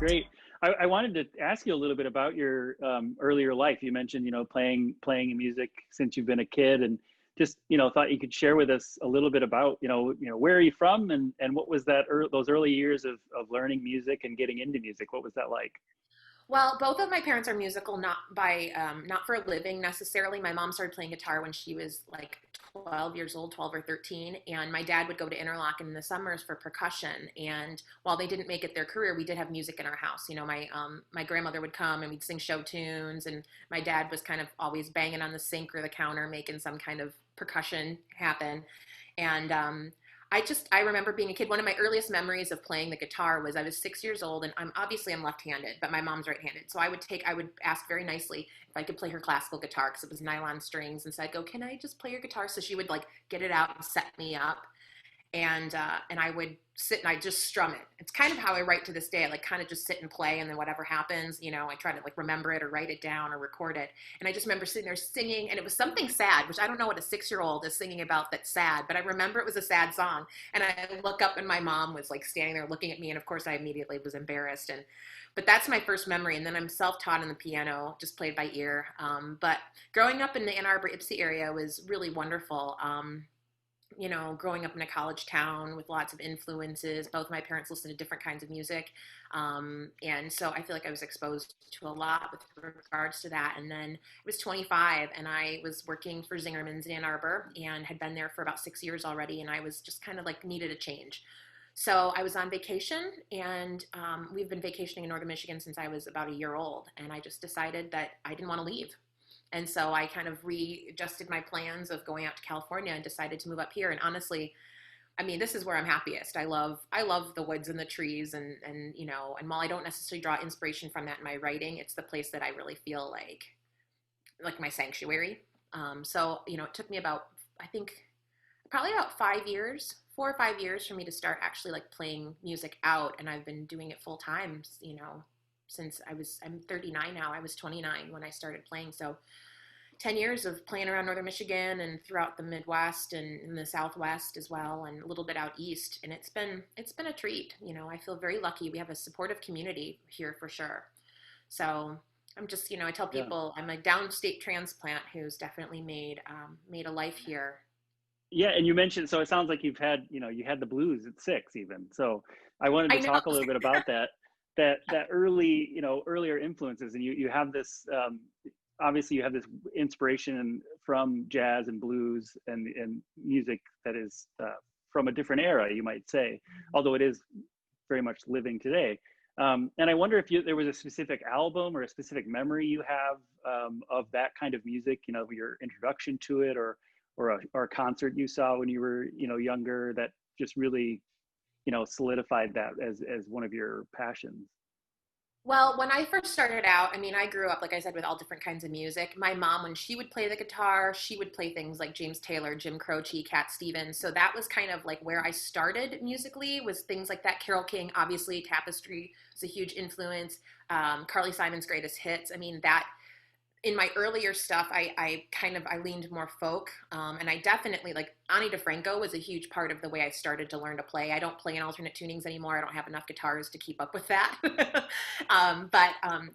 Great. I wanted to ask you a little bit about your earlier life. You mentioned, playing music since you've been a kid, and just, thought you could share with us a little bit about, where are you from, and what was those early years of learning music and getting into music? What was that like? Well, both of my parents are musical, not for a living necessarily. My mom started playing guitar when she was like 12 years old, 12 or 13, and my dad would go to Interlochen in the summers for percussion. And while they didn't make it their career, we did have music in our house. My grandmother would come and we'd sing show tunes, and my dad was kind of always banging on the sink or the counter, making some kind of percussion happen. And I remember being a kid. One of my earliest memories of playing the guitar was I was 6 years old, and I'm left-handed, but my mom's right-handed. So I would ask very nicely if I could play her classical guitar because it was nylon strings, and so I'd go, "Can I just play your guitar?" So she would like get it out and set me up, and I would sit and I just strum it. It's kind of how I write to this day. I like kind of just sit and play, and then whatever happens, I try to like remember it or write it down or record it. And I just remember sitting there singing, and it was something sad, which I don't know what a 6-year-old is singing about that's sad, but I remember it was a sad song. And I look up, and my mom was like standing there looking at me, and of course I immediately was embarrassed. But that's my first memory. And then I'm self-taught on the piano, just played by ear. But growing up in the Ann Arbor, Ypsi area was really wonderful. Growing up in a college town with lots of influences. Both my parents listened to different kinds of music. And so I feel like I was exposed to a lot with regards to that. And then I was 25 and I was working for Zingerman's in Ann Arbor and had been there for about 6 years already. And I was just kind of like needed a change. So I was on vacation, and we've been vacationing in Northern Michigan since I was about a year old. And I just decided that I didn't want to leave. And so I kind of readjusted my plans of going out to California and decided to move up here. And honestly, I mean, this is where I'm happiest. I love the woods and the trees, and while I don't necessarily draw inspiration from that in my writing, it's the place that I really feel like my sanctuary. It took me about, I think, probably about 5 years, 4 or 5 years for me to start actually like playing music out. And I've been doing it full time, since I'm 39 now. I was 29 when I started playing. So 10 years of playing around Northern Michigan and throughout the Midwest and in the Southwest as well, and a little bit out East. And it's been a treat. I feel very lucky. We have a supportive community here for sure. So I'm just, I tell Yeah. people I'm a downstate transplant who's definitely made a life here. Yeah, and you mentioned, so it sounds like you had the blues at 6 even. So I wanted to I know. talk a little bit about that early, earlier influences, and you have this, obviously you have this inspiration from jazz and blues and music that is from a different era, you might say, although it is very much living today. And I wonder if there was a specific album or a specific memory you have of that kind of music, your introduction to it, or a concert you saw when you were, younger, that just really, solidified that as one of your passions. Well, when I first started out, I mean, I grew up, like I said, with all different kinds of music. My mom, when she would play the guitar, she would play things like James Taylor, Jim Croce, Cat Stevens. So that was kind of like where I started musically, was things like that. Carole King, obviously, Tapestry was a huge influence. Carly Simon's greatest hits. I mean, that in my earlier stuff, I leaned more folk, and I definitely like Ani DeFranco was a huge part of the way I started to learn to play. I don't play in alternate tunings anymore. I don't have enough guitars to keep up with that.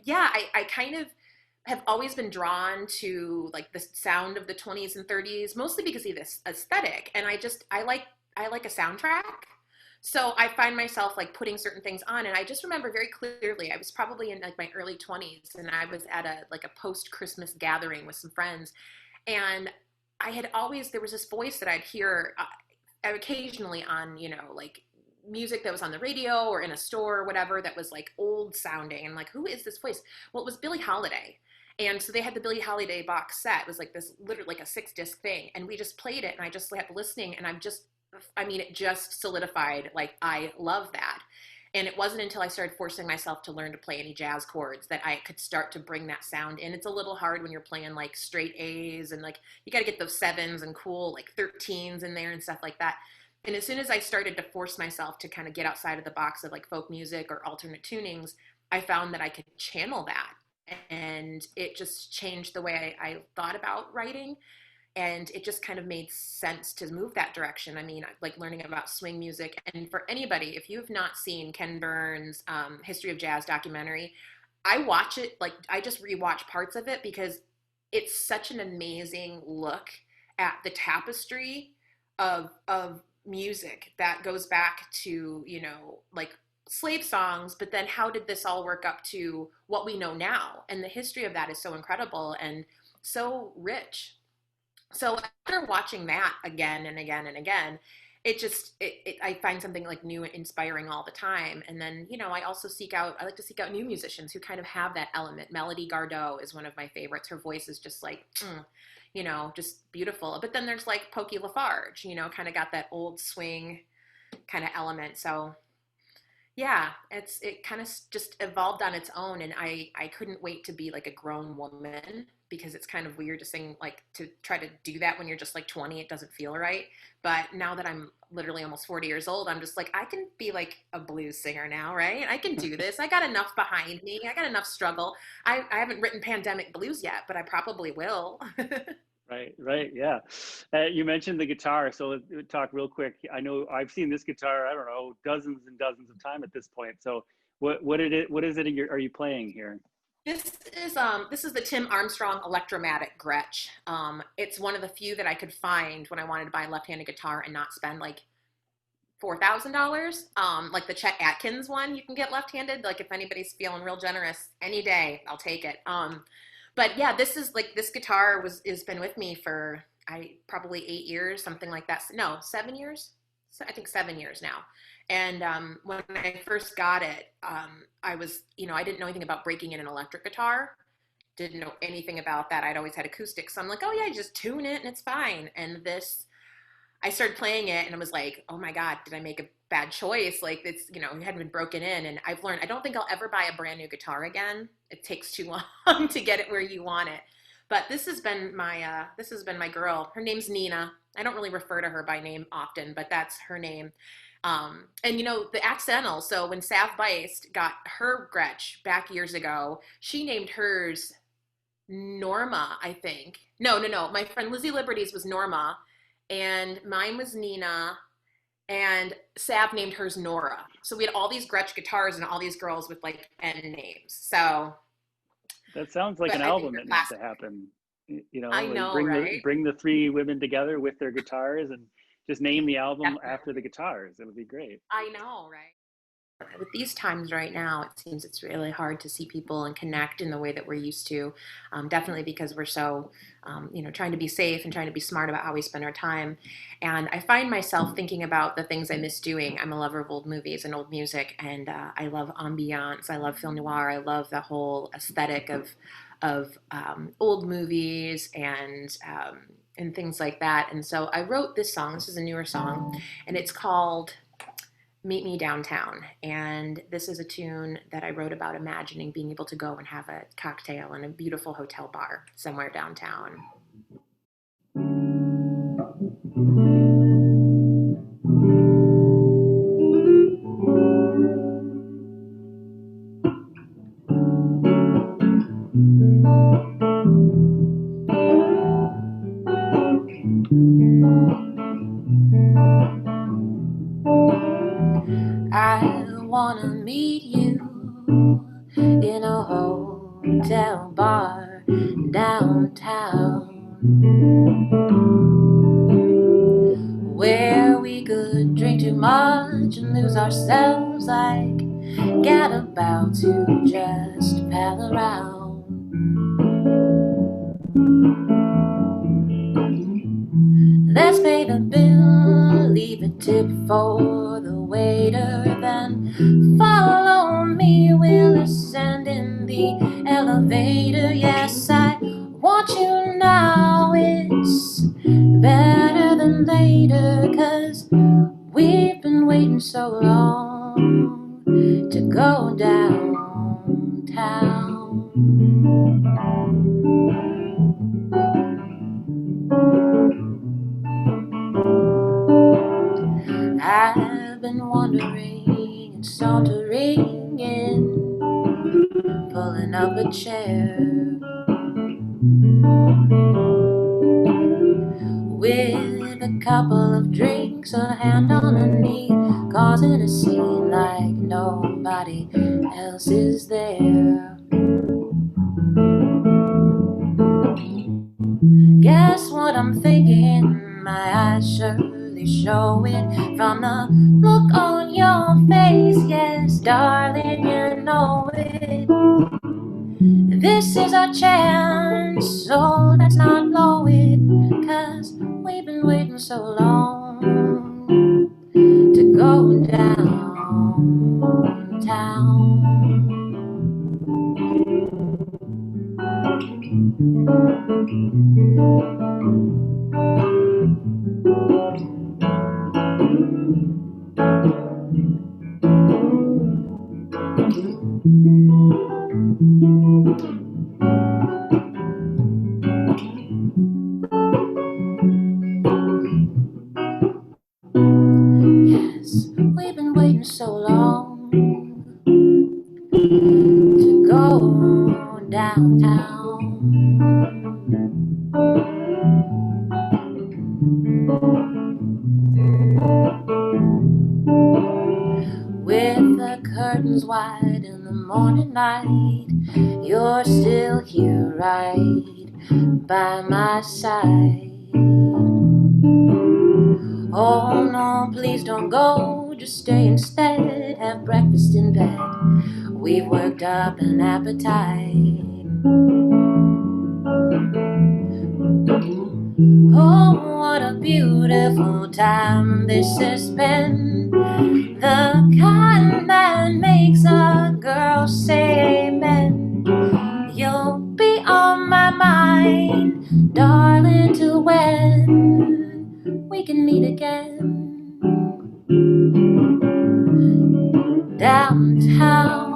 Yeah, I kind of have always been drawn to like the sound of the 20s and 30s, mostly because of this aesthetic, and I like a soundtrack. So I find myself like putting certain things on, and I just remember very clearly I was probably in like my early 20s, and I was at a post Christmas gathering with some friends, and there was this voice that I'd hear occasionally on, like music that was on the radio or in a store or whatever, that was like old sounding, and like, who is this voice? Well, it was Billie Holiday. And so they had the Billie Holiday box set. It was like this, literally like a 6-disc thing, and we just played it, and I just kept listening, and it just solidified, like, I love that. And it wasn't until I started forcing myself to learn to play any jazz chords that I could start to bring that sound in. It's a little hard when you're playing like straight A's, and like you got to get those sevens and cool like 13s in there and stuff like that. And as soon as I started to force myself to kind of get outside of the box of like folk music or alternate tunings, I found that I could channel that. And it just changed the way I thought about writing. and it just kind of made sense to move that direction. I mean, like learning about swing music. And for anybody, if you have not seen Ken Burns' History of Jazz documentary, I watch it, like I just rewatch parts of it because it's such an amazing look at the tapestry of music that goes back to, you know, like slave songs, but then how did this all work up to what we know now? And the history of that is so incredible and so rich. So after watching that again and again and again, it just I find something like new and inspiring all the time. And then, you know, I like to seek out new musicians who kind of have that element. Melody Gardot is one of my favorites. Her voice is just like you know, just beautiful. But then there's like Pokey Lafarge, you know, kind of got that old swing kind of element. So yeah, it kind of just evolved on its own, and I couldn't wait to be like a grown woman because it's kind of weird to sing, like to try to do that when you're just like 20. It doesn't feel right. But now that I'm literally almost 40 years old, I'm just like I can be like a blues singer now, right? I can do this. I got enough behind me. I got enough struggle. I haven't written pandemic blues yet, but I probably will. Right, right, yeah. You mentioned the guitar, so let's talk real quick. I know I've seen this guitar, I don't know, dozens and dozens of times at this point. So what is it are you playing here? This is the Tim Armstrong Electromatic Gretsch. It's one of the few that I could find when I wanted to buy a left-handed guitar and not spend like $4,000. Like the Chet Atkins one, you can get left-handed. Like if anybody's feeling real generous, any day I'll take it. But yeah, this is like this guitar has been with me for probably 8 years, something like that. No, 7 years. I think 7 years now. And when I first got it, I was, you know, I didn't know anything about breaking in an electric guitar. Didn't know anything about that. I'd always had acoustics. So I'm like, oh yeah, just tune it and it's fine. And I started playing it and I was like, oh my God, did I make a bad choice? Like it's, you know, it hadn't been broken in. And I've learned, I don't think I'll ever buy a brand new guitar again. It takes too long to get it where you want it. But this has been my girl. Her name's Nina. I don't really refer to her by name often, but that's her name. And you know, the accidental. So when Sav Beist got her Gretsch back years ago, she named hers Norma, I think. No. My friend Lizzie Liberty's was Norma, and mine was Nina, and Sav named hers Nora. So we had all these Gretsch guitars and all these girls with like N names. So That sounds like but an I think album the that needs to classic. happen. You know, I like know, right? bring the three women together with their guitars and just name the album after Definitely. the guitars. It would be great. I know, right? With these times right now, it seems it's really hard to see people and connect in the way that we're used to. Definitely because we're so, you know, trying to be safe and trying to be smart about how we spend our time. And I find myself thinking about the things I miss doing. I'm a lover of old movies and old music, and I love ambiance. I love film noir. I love the whole aesthetic of old movies and things like that. And so I wrote this song. This is a newer song, and it's called Meet Me Downtown. And this is a tune that I wrote about imagining being able to go and have a cocktail in a beautiful hotel bar somewhere downtown. I wanna meet you in a hotel bar downtown, where we could drink too much and lose ourselves like gadabout to just pal around. Let's pay the bill, leave a tip for the waiter, then follow me, we'll ascend in the elevator. Yes, I want you now, it's better than later, 'cause we've been waiting so long to go downtown. I've been wandering and sauntering in, pulling up a chair. with a couple of drinks, a hand on her knee, causing a scene like nobody else is there. Guess what I'm thinking? My eyes surely show it from the look on your face. Yes, darling, you know it. This is our chance, so let's not blow it, 'cause we've been waiting so long to go downtown. Yes, we've been waiting so long to go downtown. With the curtains wide in the morning light, you're still here right by my side. Oh no, please don't go, just stay instead, have breakfast in bed. We've worked up an appetite. Oh, what a beautiful time this has been, the kind that makes a girl say amen. You'll be on my mind, darling, till when we can meet again. Downtown,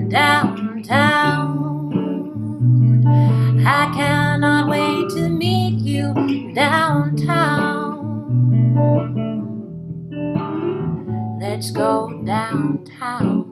downtown, I cannot wait to meet you downtown. Let's go downtown.